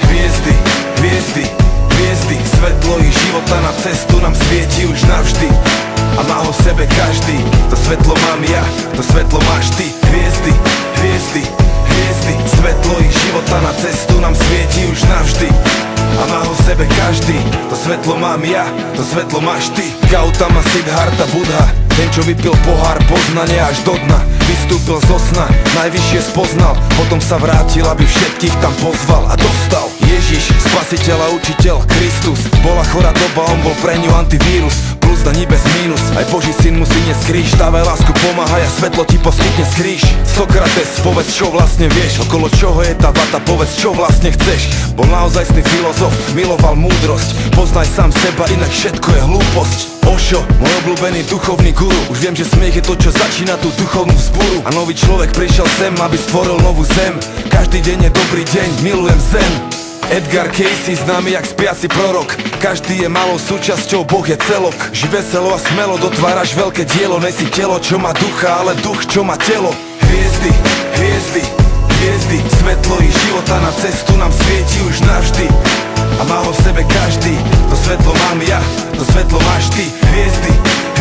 Hviezdy, hviezdy, hviezdy, svetlo ich života na cestu nám svieti už navždy. A má ho v sebe každý, to svetlo mám ja, to svetlo máš ty. Hviezdy, hviezdy, hviezdy, svetlo ich života na cestu nám svieti už navždy. A má ho v sebe každý, to svetlo mám ja, to svetlo máš ty. Gautama Siddhartha Buddha, ten čo vypil pohár poznania až do dna. Vystúpil zo sna, najvyššie spoznal, potom sa vrátil, aby všetkých tam pozval a dostal. Ježiš, spasiteľ a učiteľ, Kristus. Bola chorá doba, on bol pre ňu antivírus. Plus daní bez mínus, aj Boží syn musí niesť kríž. Dávaj lásku, pomáhaj a svetlo ti poskytne skríž. Sokrates, povedz čo vlastne vieš, okolo čoho je tá vata, povedz čo vlastne chceš. Bol naozajstný filozof, miloval múdrosť. Poznaj sám seba, inak všetko je hlúposť. Osho, môj obľúbený duchovný guru. Už viem, že smiech je to, čo začína tú duchovnú vzburu. A nový človek prišiel sem, aby stvoril novú zem. Každý deň je dobrý deň, milujem zen. Edgar Cayce, známy jak spiaci prorok. Každý je malou súčasťou, Boh je celok. Ži veselo a smelo, dotváraš veľké dielo. Nesi telo, čo má ducha, ale duch, čo má telo. Hviezdy, hviezdy, hviezdy, svetlo ich života na cestu nám svieti už navždy. A má ho v sebe každý, to svetlo mám ja, to svetlo máš ty. Hviezdy,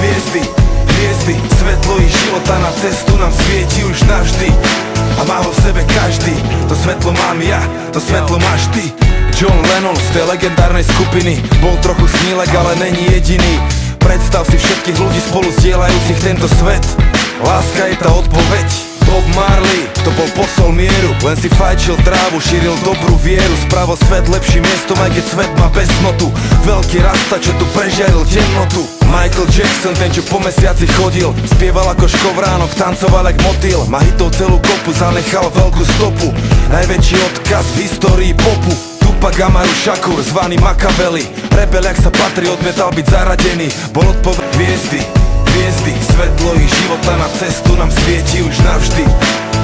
hviezdy, hviezdy, svetlo ich života na cestu nám svieti už navždy. A má ho v sebe každý, to svetlo mám ja, to svetlo máš ty. John Lennon z tej legendárnej skupiny bol trochu snílek, ale není jediný. Predstav si všetkých ľudí spolu zdieľajúcich tento svet. Láska je tá odpoveď. Bob Marley, to bol posol mieru. Len si fajčil trávu, šíril dobrú vieru. Spravil svet lepším miestom, aj keď svet má beznotu. Veľký rasta, čo tu prežiaril temnotu. Michael Jackson, ten čo po mesiaci chodil, spieval ako škovránok, tancoval jak motýl. Má hitov celú kopu, zanechal veľkú stopu. Najväčší odkaz v histórii popu. Tupac Amaru Shakur, zvaný Machiavelli. Rebel, jak sa patrí, odmietal byť zaradený. Bol odpoveď hviezdy, hviezdy, svetlo ich života na cestu nám svieti už navždy.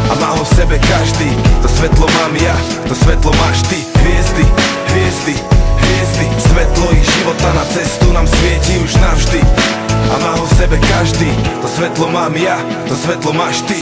A má ho v sebe každý, to svetlo mám ja, to svetlo máš ty. Hviezdy, hviezdy, hviezdy, svetlo ich života na cestu nám svieti už navždy. A má ho v sebe každý, to svetlo mám ja, to svetlo máš ty.